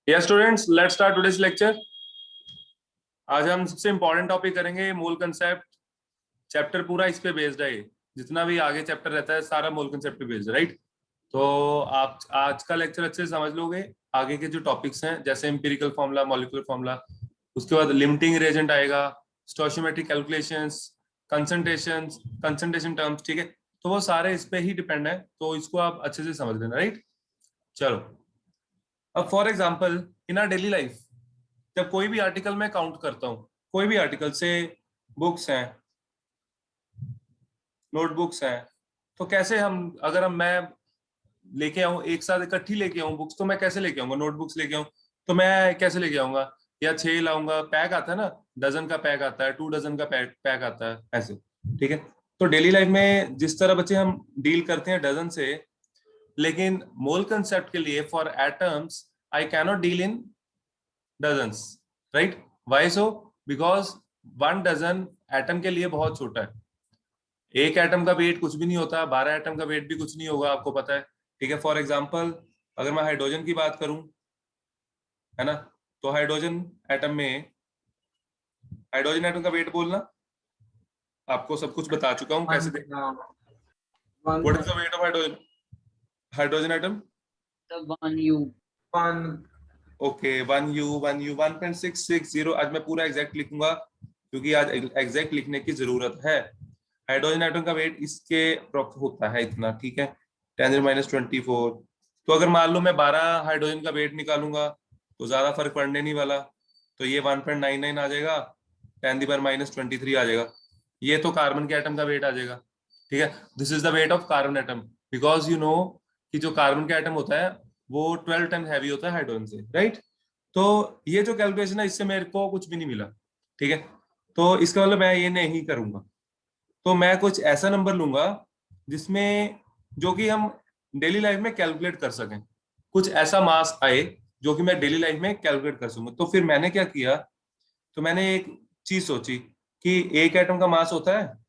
Yes, students, let's start today's lecture. आज हम सबसे इंपॉर्टेंट टॉपिक करेंगे मोल कंसेप्ट। चैप्टर पूरा इस पे बेस्ड है। जितना भी आगे चैप्टर रहता है सारा मोल कंसेप्ट पे बेस्ड है, राइट? तो आप आज का लेक्चर अच्छे से समझ लोगे। आगे के जो टॉपिक्स हैं जैसे एम्पिरिकल फार्मूला, मॉलिक्यूलर फार्मूला, उसके बाद लिमिटिंग रिएजेंट आएगा, स्टोइचियोमेट्रिक कैलकुलेशंस, कंसंट्रेशन टर्म्स, ठीक है? तो वो सारे इस पे ही डिपेंड है, तो इसको आप अच्छे से समझ लेना, राइट? चलो, अब for example in our daily life जब कोई भी आर्टिकल मैं काउंट करता हूँ, कोई भी आर्टिकल से बुक्स हैं, नोटबुक्स हैं, तो कैसे हम अगर हम मैं लेके आऊँ एक साथ इकट्ठी लेके आऊँ बुक्स, तो मैं कैसे लेके आऊंगा? नोटबुक्स लेके आऊँ तो मैं कैसे लेके आऊंगा? या 6 लाऊंगा, पैक आता है ना, डजन का पैक आता है, 2 डजन का पैक आता है, ऐसे, ठीक है? तो डेली लाइफ में जिस तरह बच्चे हम डील करते हैं डजन से, लेकिन मोल कंसेप्ट के लिए for atoms I cannot deal in dozens, right? Why so? Because 1 dozen atom के लिए बहुत छोटा है। एक एटम का वेट कुछ भी नहीं होता, 12 एटम का वेट भी कुछ नहीं होगा, आपको पता है, ठीक है? फॉर एग्जाम्पल अगर मैं हाइड्रोजन की बात करूं, है ना, तो हाइड्रोजन एटम का वेट बोलना, आपको सब कुछ बता चुका हूं कैसे देख। What is the weight of hydrogen hydrogen atom? One you okay, 1 U आज मैं पूरा एग्जैक्ट लिखूंगा क्योंकि आज एग्जैक्ट लिखने की जरूरत है। हाइड्रोजन एटम का वेट इसके होता है इतना, ठीक है, 10⁻24। तो अगर मान लो मैं 12 हाइड्रोजन का वेट निकालूंगा तो ज्यादा फर्क पड़ने नहीं वाला, तो ये 1.99 आ जाएगा, 10⁻23 आ जाएगा। ये तो कार्बन के एटम का वेट आ जाएगा, ठीक है? This is the weight of carbon atom, because you know कि जो कार्बन का एटम होता है वो 12 टाइम हैवी होता है हाइड्रोजन से, राइट? तो ये जो कैलकुलेशन है इससे मेरे को कुछ भी नहीं मिला, ठीक है? तो इसका मतलब मैं ये नहीं करूंगा, तो मैं कुछ ऐसा नंबर लूंगा जिसमें जो कि हम डेली लाइफ में कैलकुलेट कर सकें, कुछ ऐसा मास आए जो कि मैं डेली लाइफ में कैलकुलेट कर सकूं। तो फिर मैंने क्या किया, तो मैंने एक चीज सोची कि एक एटम का मास होता है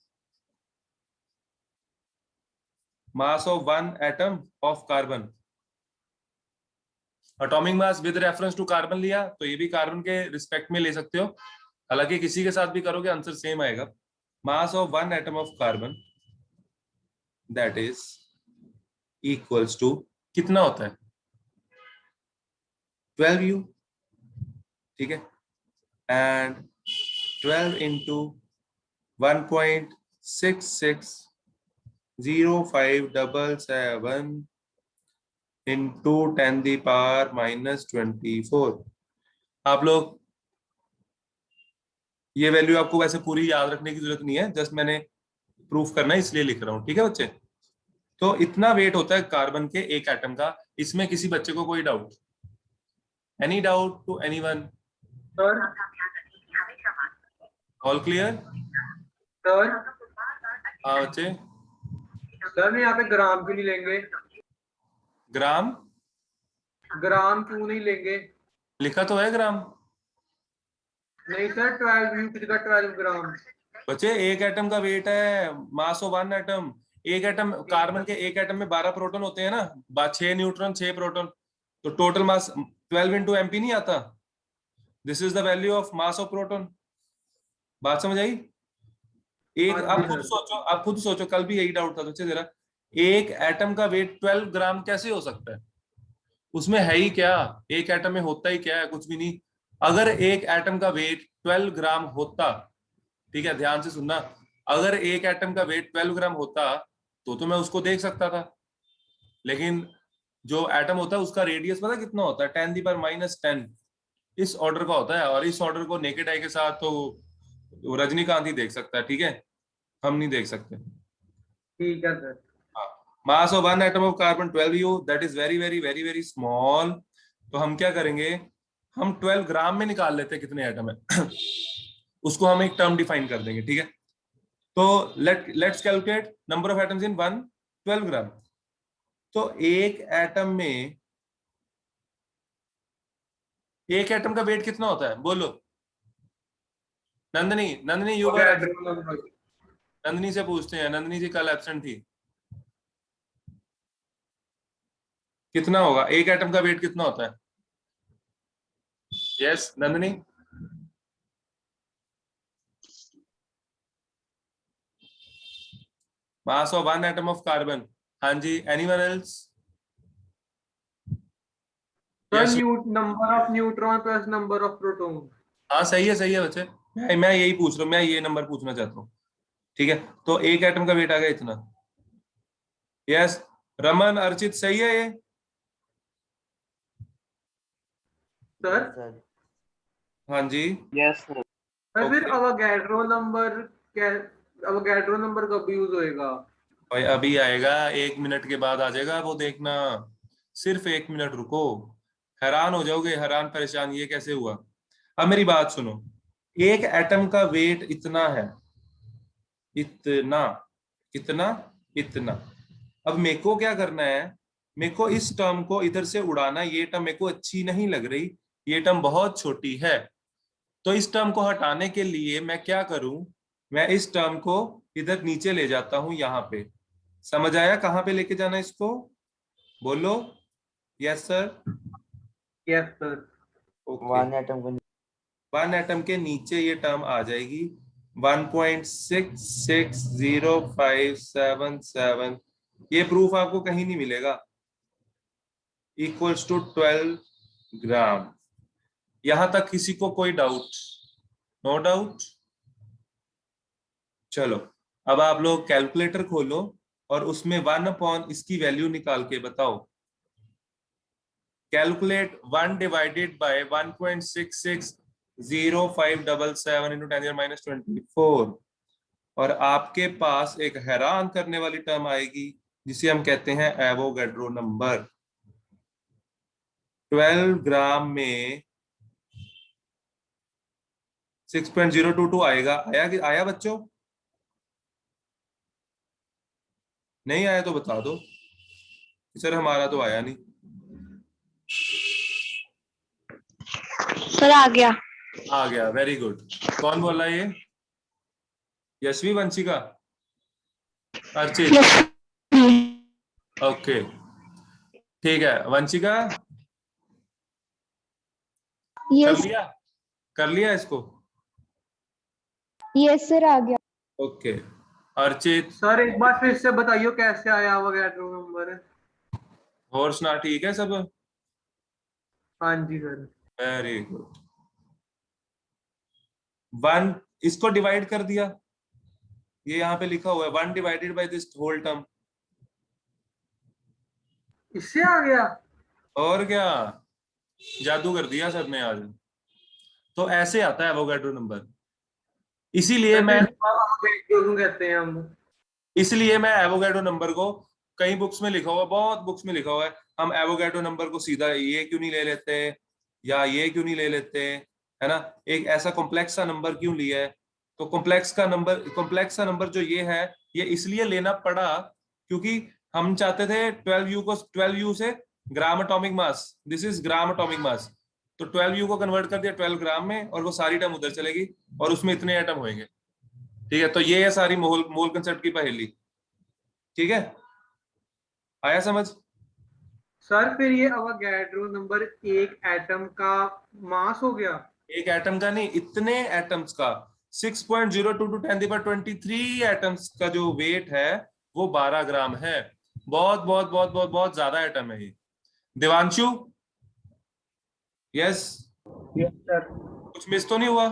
mass of 1 atom of carbon, atomic mass with reference to carbon लिया तो ये भी कार्बन के रिस्पेक्ट में ले सकते हो, हालांकि किसी के साथ भी करोगे आंसर सेम आएगा। Mass of 1 atom of carbon that is equals to कितना होता है? 12U, ठीक है? And 12 into 1.660577 into 10⁻⁻24। आप लोग ये वैल्यू आपको वैसे पूरी याद रखने की जरूरत नहीं है, जस्ट मैंने प्रूफ करना है इसलिए लिख रहा हूँ, ठीक है बच्चे? तो इतना वेट होता है कार्बन के एक एटम का। इसमें किसी बच्चे को कोई doubt? Any doubt to anyone? Sir all clear? Sir हाँ बच्चे। सर यहाँ पे ग्राम क्यों नहीं लेंगे? ग्राम ग्राम क्यों नहीं लेंगे? लिखा तो है ग्राम। नहीं सर 12 यू किसका 12 ग्राम? बच्चे एक एटम का वेट है मास ऑफ 1 एटम। एक एटम कार्बन के एक एटम में 12 प्रोटॉन होते हैं ना, 6 न्यूट्रॉन 6 प्रोटॉन, तो टोटल मास 12 इंटू MP नहीं आता? This is the value of mass of proton. बात समझ आई? एक आप खुद सोचो, कल भी यही डाउट था बच्चे जरा, एक एटम का वेट 12 ग्राम कैसे हो सकता है? उसमें है ही क्या? एक एटम में होता ही क्या है? कुछ भी नहीं। अगर एक एटम का वेट 12 ग्राम होता, ठीक है, ध्यान से सुनना, अगर एक एटम का वेट 12 ग्राम होता तो मैं उसको देख सकता था, लेकिन जो एटम होता है उसका रेडियस पता कितना होता है? 10⁻⁻10 इस ऑर्डर का होता है, और इस ऑर्डर को नेकेड आई के साथ तो रजनीकांत ही देख सकता है, ठीक है? हम नहीं देख सकते। ठीक है sir. Mass of 1 atom of carbon 12U, that is very very very very small. तो हम क्या करेंगे, हम 12 ग्राम में निकाल लेते हैं कितने एटम है उसको हम एक टर्म डिफाइन कर देंगे, ठीक है? तो let's calculate number of atoms in 12 ग्राम। तो एक एटम का वेट कितना होता है बोलो? नंदनी, नंदनी यू वर, नंदनी से पूछते हैं, नंदनी जी कल एब्सेंट थी। कितना होगा एक एटम का वेट, कितना होता है? Yes Nandini, mass of one atom of carbon. हाँ जी, anyone else? Sir yes. Number of neutron plus number of proton. हाँ सही है बच्चे, मैं यही पूछ रहा हूँ, मैं ये नंबर पूछना चाहता हूँ। ठीक है, तो एक एटम का वेट आ गया इतना। यस, रमन अर्चित सही है ये? Sir yes sir. हाँ जी। Yes sir. सर फिर ओके अवोगाड्रो नंबर क्या, अवोगाड्रो नंबर कब यूज होएगा? भाई, अभी आएगा, 1 मिनट के बाद आ जाएगा वो, देखना। सिर्फ 1 मिनट रुको, हैरान हो जाओगे, हैरान परेशान ये कैसे हुआ। अब मेरी बात सुनो, एक एटम का वेट इतना है, इतना, कितना, इतना। अब मेरे को क्या करना है, मेरे को इस टर्म को इधर से उड़ाना, ये टर्म मेरे को अच्छी नहीं लग रही, ये टर्म बहुत छोटी है। तो इस टर्म को हटाने के लिए मैं क्या करूं, मैं इस टर्म को इधर नीचे ले जाता हूं, यहां पे। समझ आया कहां पे लेके जाना इसको? बोलो। Yes sir. Yes sir. Okay, one atom को। वन एटम के नीचे ये टर्म आ जाएगी, 1.660577। ये प्रूफ आपको कहीं नहीं मिलेगा। इक्वल्स टू 12 ग्राम। यहां तक किसी को कोई डाउट? No doubt. चलो, अब आप लोग कैलकुलेटर खोलो और उसमें 1 अपॉन इसकी वैल्यू निकाल के बताओ। Calculate 1 divided bye 1.660577 into 10⁻24। और आपके पास एक हैरान करने वाली टर्म आएगी जिसे हम कहते हैं एवोगैड्रो नंबर। 12 ग्राम में 6.022 आएगा। आया कि आया बच्चों? नहीं आया तो बता दो सर, हमारा तो आया नहीं। सर आ गया। आ गया, वेरी गुड। कौन बोला ये? यशवी, वंशिका, अर्चित? ओके, ठीक है वंशिका, कर यस। लिया, कर लिया इसको। यस सर आ गया। ओके, अर्चित? सर एक बार फिर से बताइए कैसे आया अवोगाड्रो नंबर? और सुना, ठीक है सब? हाँ जी सर। Very good. वन, इसको डिवाइड कर दिया, ये यहाँ पे लिखा हुआ है 1 divided by this whole term. इससे आ गया? और क्या, जादू कर दिया सर ने आज। तो ऐसे आता है एवोगैड्रो नंबर। इसीलिए सर मैं फिर अवोगाड्रो क्यों कहते हैं हम? इसलिए मैं एवोगैड्रो नंबर को, कई बुक्स में लिखा हुआ है, बहुत बुक्स में लिखा हुआ है, हम एवोगैड्रो नंबर को सीधा ये क्यों नहीं ले लेते, या ये क्यों नहीं ले लेते, है ना? एक ऐसा कॉम्प्लेक्स सा नंबर क्यों लिया है? तो कॉम्प्लेक्स सा नंबर जो ये है, ये इसलिए लेना पड़ा क्योंकि हम चाहते थे 12U को, 12U से ग्राम atomic mass, this is gram atomic मास। तो 12U को कन्वर्ट कर दिया 12 ग्राम में, और वो सारी टर्म उधर चलेगी, और उसमें इतने एटम होंगे। ठीक है, तो ये है सारी मोल मोल कंसेप्ट की पहेली। ठीक है, आया समझ? सर फिर ये अवोगाड्रो नंबर एक एटम का मास हो गया? एक एटम का नहीं, इतने एटम्स का। 6.02 × 10⁻23 एटम्स का जो वेट है वो 12 ग्राम है। बहुत बहुत बहुत बहुत बहुत ज्यादा एटम है ये। देवांशु? यस? Yes sir. कुछ मिस तो नहीं हुआ?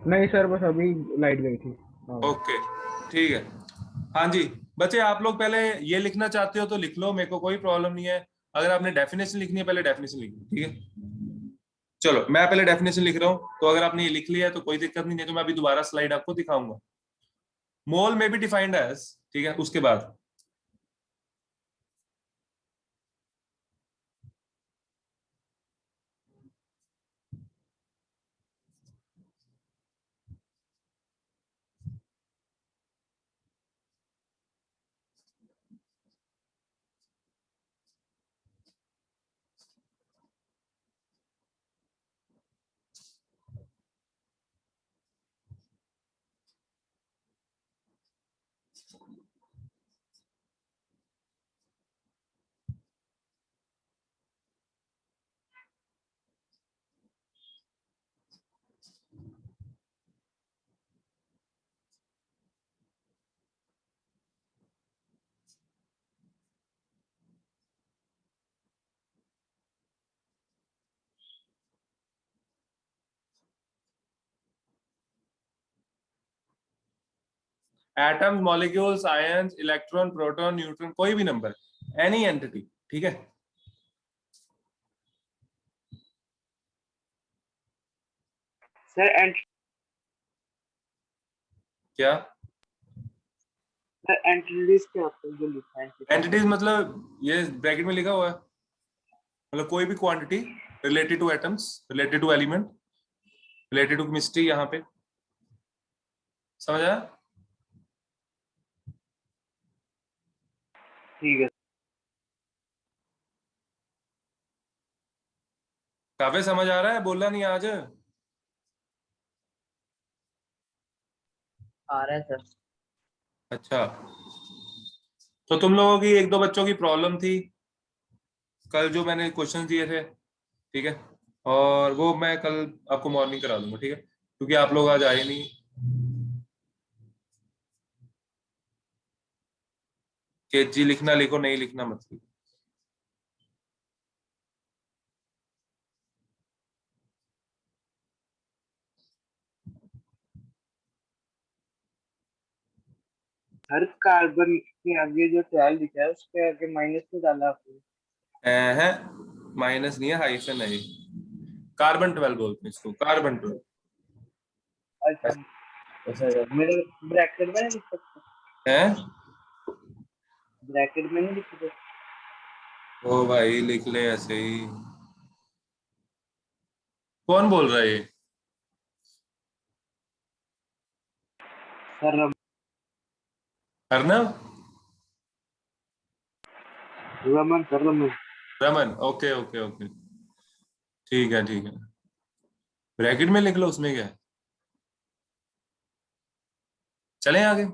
नहीं सर, बस अभी लाइट गई थी। हाँ। ओके, ठीक है। हाँ जी, बच्चे आप लोग पहले ये लिखना चाहते हो तो लिख लो, मेरे को कोई प्रॉब्लम नहीं है। अगर आपने डेफिनेशन लिखनी है, पहले डेफिनेशन लिख लो, ठीक है? चलो, मैं पहले डेफिनेशन लिख रहा हूँ, तो अगर आपने ये लिख लिया है तो कोई दिक्कत नहीं है, तो मैं अभी दोबारा स्लाइड आपको दिखाऊंगा। मोल में भी डिफाइंड एज, ठीक है, उसके बाद atoms, molecules, ions, electron, proton, neutron, कोई भी नंबर, एनी एंटिटी, ठीक है। सर क्या एंटिटीज क्या होता है जो लिखा है? एंटिटीज मतलब ये ब्रैकेट में लिखा हुआ है, मतलब कोई भी quantity related to atoms, related to element, related to chemistry, यहाँ पे समझ आया? ठीक है। काफी समझ आ रहा है, बोलना नहीं आज? आ रहा है सर। अच्छा, तो तुम लोगों की एक दो बच्चों की प्रॉब्लम थी कल जो मैंने क्वेश्चन दिए थे, ठीक है, और वो मैं कल आपको मॉर्निंग करा दूंगा, ठीक है, क्योंकि आप लोग आज आए नहीं। कि जी लिखना लिखो, नहीं लिखना मत लिखो। हर कार्बन के आगे जो 12 लिखा है उसके आगे माइनस तो डाला आपने। है माइनस नहीं है, हाइफन है, कार्बन 12 बोलते हैं इसको, कार्बन 12। अच्छा अच्छा, मेरे ब्रैकेट में नहीं लिख सकते? है ब्रैकेट में नहीं लिख सकते? ओ भाई लिख ले ऐसे ही। कौन बोल रहा है ये? Sir Arnav? Raman sir Raman. Raman, okay okay okay, ठीक है ठीक है, ब्रैकेट में लिख लो, उसमें क्या है। चलें आगे?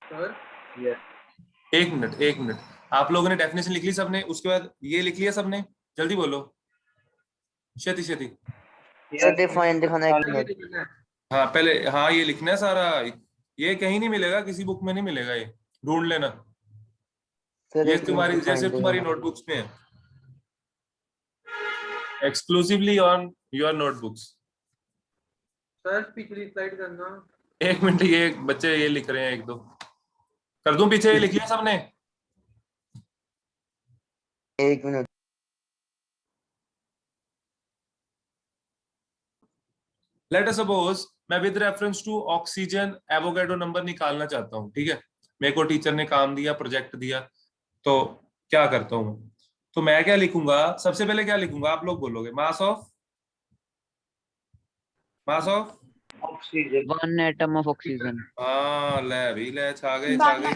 सर एक मिनट एक मिनट, आप लोगों ने डेफिनेशन लिख ली सबने, उसके बाद ये लिख लिया सबने, जल्दी बोलो। क्षति क्षति। सर डिफाइन दिखाना है ये लिखना है। हाँ पहले, हाँ ये लिखना है सारा, ये कहीं नहीं मिलेगा, किसी बुक में नहीं मिलेगा, ये ढूंढ लेना। ये तुम्हारी जैसे तुम्हारी नोटबुक्स में है, exclusively on your notebooks. Sir पिछली स्लाइड करना। एक मिनट, ये बच्चे ये लिख रहे हैं, एक दो कर दूं पीछे, ये लिख लिया सबने? एक मिनट। लेट अस सपोज मैं with reference to oxygen Avogadro number निकालना चाहता हूँ, ठीक है, मेरे को टीचर ने काम दिया, प्रोजेक्ट दिया, तो क्या करता हूँ मैं? तो मैं क्या लिखूंगा सबसे पहले, क्या लिखूंगा आप लोग बोलोगे? Mass of oxygen. 1 atom of oxygen. हाँ ले भी ले, छा गए छा गए,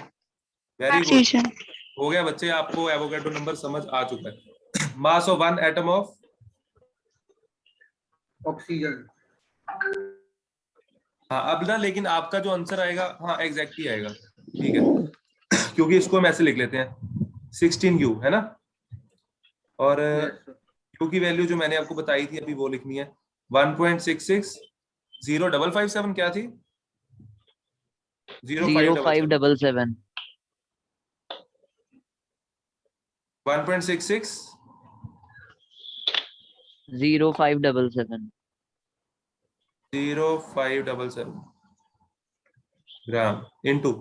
वेरी गुड, ऑक्सीजन। हो गया बच्चे, आपको एवोगैड्रो नंबर समझ आ चुका है। Mass of 1 atom of oxygen. हाँ अब ना, लेकिन आपका जो आंसर आएगा, हाँ एग्जैक्ट ही आएगा, ठीक है, क्योंकि इसको हम ऐसे लिख लेते हैं 16U, है ना, और यस Q की वैल्यू जो मैंने आपको बताई थी अभी वो लिखनी है 1.660557, क्या थी? 0577. 1.66 0577. 0577 ग्राम इंटू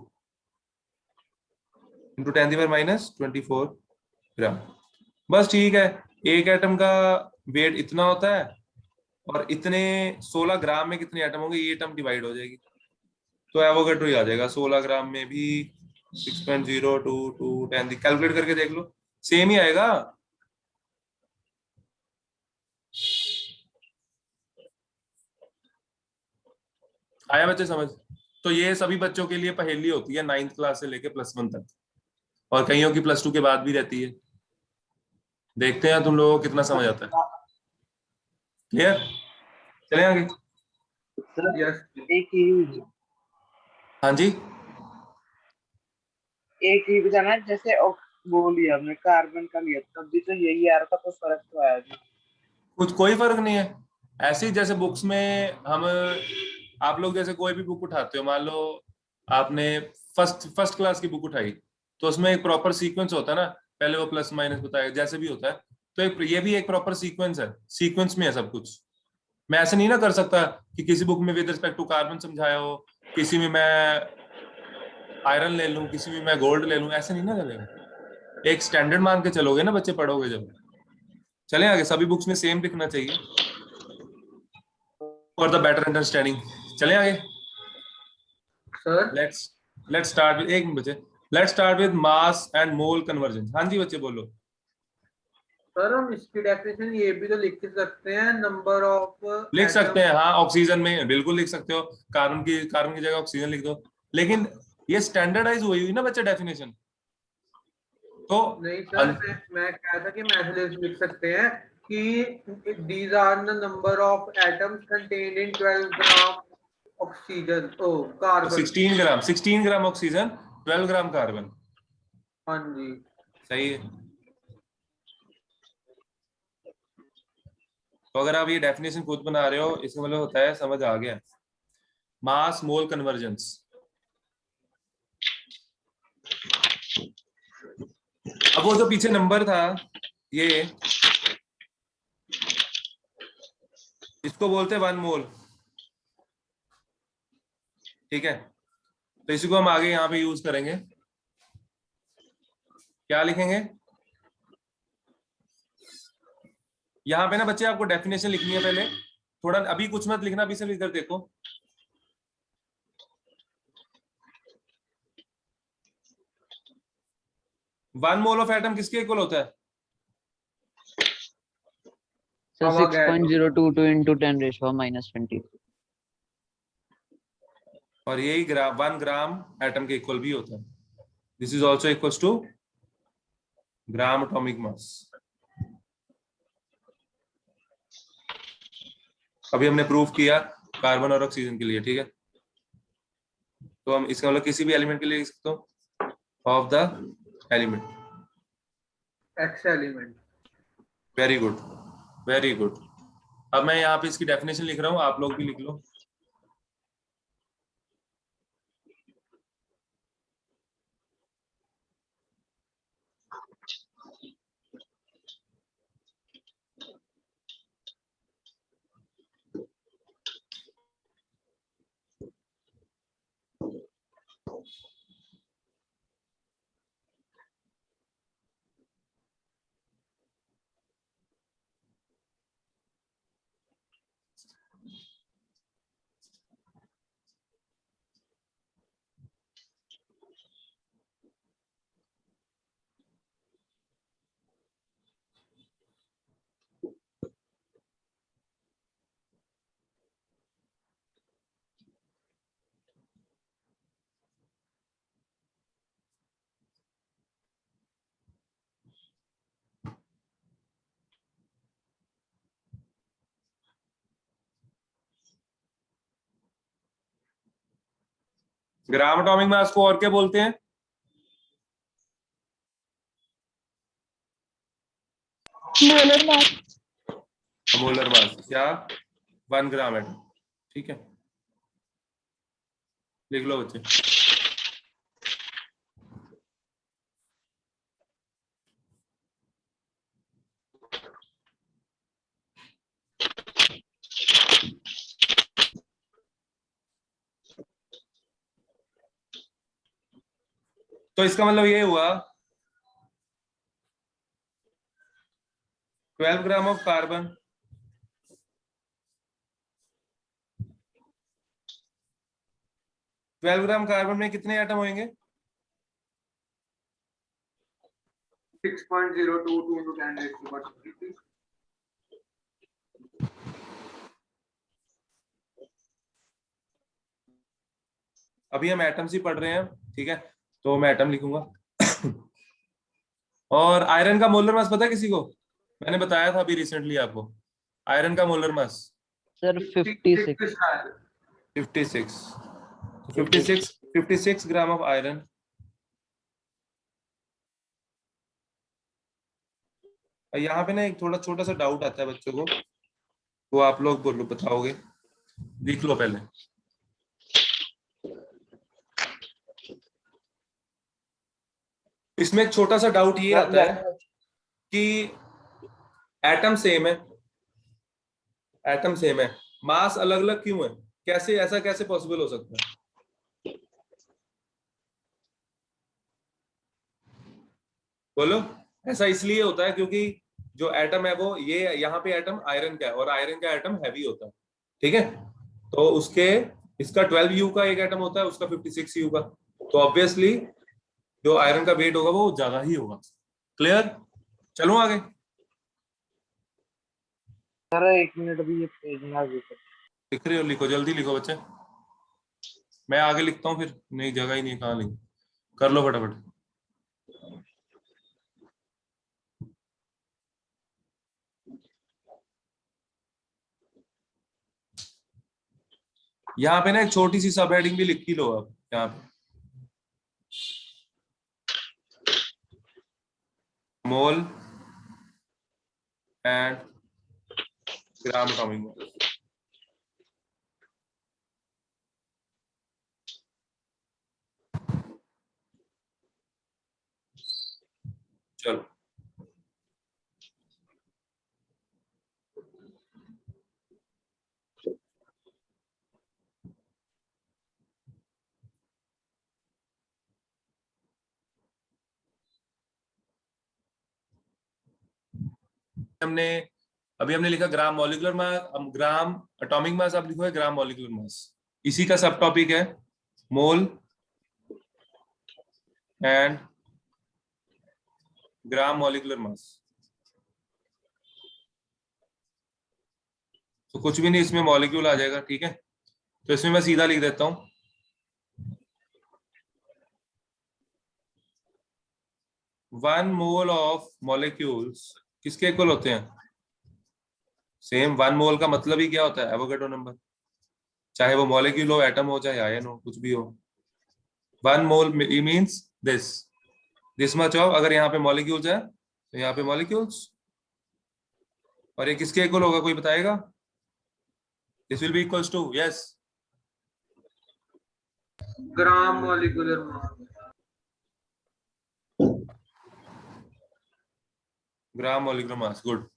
10⁻⁻24 ग्राम। बस ठीक है, एक एटम का वेट इतना होता है, और इतने 16 ग्राम में कितने एटम होंगे, ये टर्म डिवाइड हो जाएगी, तो एवोगैड्रो ही आ जाएगा। 16 ग्राम में भी 6.02210, कैलकुलेट करके देख लो, सेम ही आएगा। आया बच्चे समझ? तो ये सभी बच्चों के लिए पहेली होती है 9th क्लास से लेके +1 तक, और कईयों की +2 के बाद भी रहती है। देखते हैं तुम लोगों को कितना समझ आता है। क्लियर? चले आगे। सर यस एक ही हाँ जी, बताना है, जैसे वो लिया हमने कार्बन का लिया तब भी तो यही आ रहा था, कुछ फर्क तो आया नहीं। कुछ कोई फर्क नहीं है, ऐसे ही जैसे बुक्स में हम, आप लोग जैसे कोई भी बुक उठाते हो, मान लो आपने फर्स्ट क्लास की बुक उठाई, तो उसमें एक प्रॉपर सीक्वेंस होता है ना, पहले वो प्लस माइनस बताएगा, जैसे भी होता है, तो ये भी एक प्रॉपर सीक्वेंस है, सीक्वेंस में है सब कुछ। मैं ऐसे नहीं ना कर सकता कि किसी बुक में विद रिस्पेक्ट टू कार्बन समझाया हो किसी में मैं आयरन ले लूं, किसी में मैं गोल्ड ले लूं, ऐसे नहीं ना चलेगा। एक स्टैंडर्ड मान के चलोगे ना बच्चे, पढ़ोगे जब। चलें आगे, सभी बुक्स में सेम लिखना चाहिए फॉर द बेटर अंडरस्टैंडिंग। चलें आगे। सर लेट्स स्टार्ट विद, एक मिनट बच्चे, let's start with mass and mole conversion. हाँ जी बच्चे बोलो। सर हम इसकी डेफिनेशन ये भी तो लिख सकते हैं, नंबर ऑफ लिख सकते हैं, हाँ, ऑक्सीजन में बिल्कुल लिख सकते हो, कार्बन की जगह ऑक्सीजन लिख दो, लेकिन ये स्टैंडर्डाइज हुई ना बच्चे डेफिनेशन। तो नहीं सर, मैं कह रहा था कि मैथड लिख सकते हैं कि these are the number of atoms contained in 12 gram oxygen, oh carbon. 16 gram oxygen, 12 gram carbon. हाँ जी सही है। तो अगर आप ये डेफिनेशन खुद बना रहे हो, इसका मतलब होता है समझ आ गया। मास मोल कन्वर्जेंस। अब वो जो पीछे नंबर था, ये इसको बोलते हैं 1 मोल, ठीक है। तो इसी को हम आगे यहाँ पे यूज करेंगे। क्या लिखेंगे यहाँ पे ना बच्चे, आपको डेफिनेशन लिखनी है पहले, थोड़ा अभी कुछ मत लिखना, अभी सिर्फ इधर देखो। वन मोल ऑफ एटम किसके इक्वल होता है? So 6.022 into 10 raised to minus 20. और यही 1 ग्राम एटम के इक्वल भी होता है। This is also equals to gram atomic mass. अभी हमने प्रूव किया कार्बन और ऑक्सीजन के लिए, ठीक है। तो हम इसका मतलब किसी भी एलिमेंट के लिए लिख सकते हो, of the element, x element. Very good very good. अब मैं यहाँ पे इसकी डेफिनेशन लिख रहा हूँ, आप लोग भी लिख लो। ग्राम एटॉमिक मास को और क्या बोलते हैं? Molar mass. मोलर मास, क्या? 1 ग्राम एटम, ठीक है। लिख लो बच्चे। तो इसका मतलब ये हुआ 12 gram of carbon, 12 gram carbon में कितने एटम होंगे? 6.022 into 10 raised to minus 20। अभी हम एटम्स ही पढ़ रहे हैं, ठीक है, तो मैं एटम लिखूंगा। और आयरन का मोलर मास पता है किसी को? मैंने बताया था अभी रिसेंटली आपको, आयरन का molar mass Sir, 56. 56 gram of iron. यहाँ पे ना एक थोड़ा छोटा सा डाउट आता है बच्चों को, वो आप लोग बोलो, बताओगे? लिख लो पहले। इसमें एक छोटा सा डाउट ये आता है कि एटम सेम है, एटम सेम है, मास अलग अलग क्यों है? कैसे, ऐसा कैसे पॉसिबल हो सकता है? बोलो। ऐसा इसलिए होता है क्योंकि जो एटम है वो ये यहाँ पे एटम आयरन का है और आयरन का एटम हैवी होता है, ठीक है। तो उसके इसका 12 यू का एक एटम होता है, उसका 56 यू का, तो ऑब्वियसली जो आयरन का वेट होगा वो ज्यादा ही होगा। क्लियर? चलो आगे। सर 1 मिनट अभी ये पेज ना देखो। लिख रहे हो? लिखो, जल्दी लिखो बच्चे। मैं आगे लिखता हूँ फिर, नहीं जगह ही नहीं, कहाँ लिख, कर लो फटाफट। यहाँ पे ना एक छोटी सी सब हेडिंग भी लिख ही लो अब यहाँ पे, मोल एंड ग्राम एटॉमिक मास। चलो हमने लिखा ग्राम मॉलिक्यूलर मास, ग्राम एटॉमिक मास, अब लिखो है ग्राम मॉलिक्यूलर मास। इसी का सब टॉपिक है मोल एंड ग्राम मॉलिक्यूलर मास। तो कुछ भी नहीं, इसमें मॉलिक्यूल आ जाएगा, ठीक है। तो इसमें मैं सीधा लिख देता हूं 1 मोल ऑफ मॉलिक्यूल्स किसके इक्वल होते हैं? सेम 1 मोल का मतलब ही क्या होता है? Avogadro number. चाहे वो मॉलिक्यूल हो, एटम हो, चाहे आयन हो, कुछ भी हो। 1 मोल मीन्स दिस मच ऑफ, अगर यहाँ पे मॉलिक्यूल्स है तो यहाँ पे मॉलिक्यूल्स, और ये किसके इक्वल होगा, कोई बताएगा? This will be equals to, yes, gram molecular mass. Gram molecular mass. Good,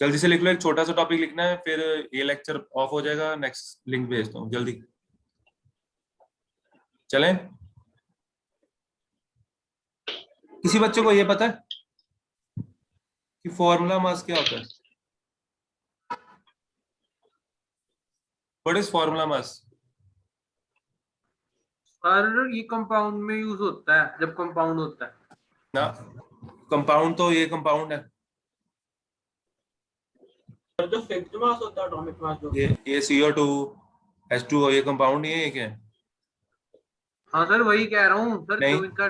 जल्दी से लिख लो। एक छोटा सा टॉपिक लिखना है, फिर ये लेक्चर ऑफ हो जाएगा, नेक्स्ट लिंक भेजता हूँ, जल्दी चलें। किसी बच्चे को ये पता है कि फॉर्मूला मास क्या होता है? What is formula mass? Sir ये कंपाउंड में यूज होता है, जब कंपाउंड होता है ना, कंपाउंड तो ये कंपाउंड है, जो फिक्स्ड मास होता है एटॉमिक मास जो। ये CO2 H2O, ये कंपाउंड ही है, ये क्या है? हाँ सर वही कह रहा हूँ सर, नहीं जो इनका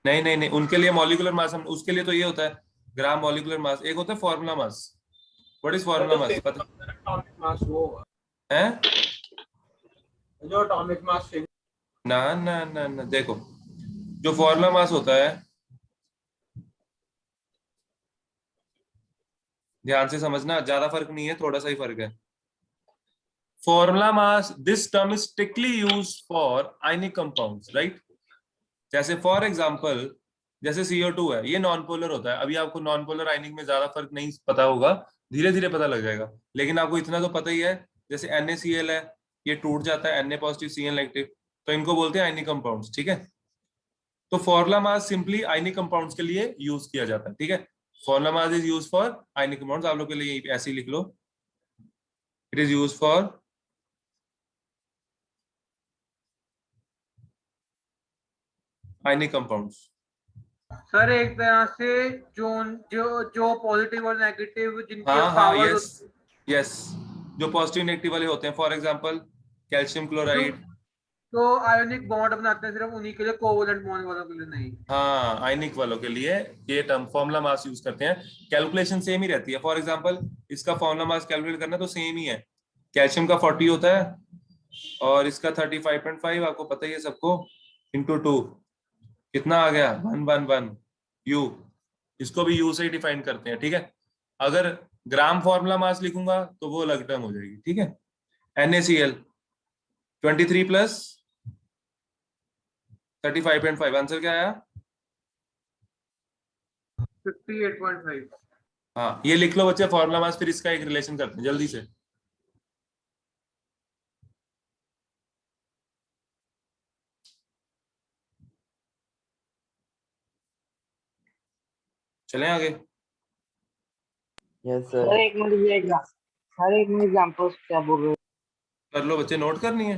नहीं नहीं नहीं, उनके लिए मॉलिक्यूलर मास, हम उसके लिए तो ये होता है ग्राम मॉलिक्यूलर मास, एक होता है formula mass. What is formula mass पता एटॉमिक मास वो है? जो एटॉमिक मास ना ना ना ना, देखो जो फॉर्मूला मास होता है, ध्यान से समझना, ज्यादा फर्क नहीं है, थोड़ा सा ही फर्क है। Formula mass, this term is strictly used for ionic compounds, right? जैसे फॉर एग्जांपल, जैसे CO2 है, ये नॉन पोलर होता है। अभी आपको नॉन पोलर आयनिक में ज्यादा फर्क नहीं पता होगा, धीरे धीरे पता लग जाएगा, लेकिन आपको इतना तो पता ही है, जैसे NaCl है, ये टूट जाता है Na पॉजिटिव Cl नेगेटिव, तो इनको बोलते हैं आयनिक कंपाउंड्स, ठीक है। तो formula mass simply ionic compounds के लिए यूज किया जाता है, ठीक है। Formula mass is use for ionic compounds, आप लोग के लिए ऐसे ही लिख लो, it is use for ionic compounds. Sir एक तरह से जो जो जो पॉजिटिव और नेगेटिव जिनके हाँ हाँ, पावर यस यस, जो पॉजिटिव नेगेटिव वाले होते हैं, फॉर एग्जांपल कैल्शियम क्लोराइड। तो आयोनिक बॉन्ड बनाते हैं सिर्फ उन्हीं के लिए, कोवलेंट बॉन्ड वालों के लिए नहीं। हाँ, आयनिक वालों के लिए ये टर्म फॉर्मूला मास यूज करते हैं। कैलकुलेशन सेम ही रहती है। फॉर एग्जांपल इसका फॉर्मूला मास कैलकुलेट करना तो सेम ही है, कैल्शियम का 40 होता है और इसका 35.5, आपको पता ही है सबको, इंटू 2 कितना आ गया? 111 यू। इसको भी यू से ही डिफाइन करते हैं, ठीक है। अगर ग्राम फॉर्मूला मास लिखूंगा तो वो अलग टर्म हो जाएगी, ठीक है। NaCl 23 प्लस 35.5, आंसर क्या आया? 58.5। हाँ, ये लिख लो बच्चे फॉर्मूला मास, फिर इसका एक रिलेशन करते हैं जल्दी से। चलें आगे। यस सर एक मिनट ये सर एक मिनट एग्जांपल्स क्या बोल रहे हो? कर लो बच्चे, नोट करनी है।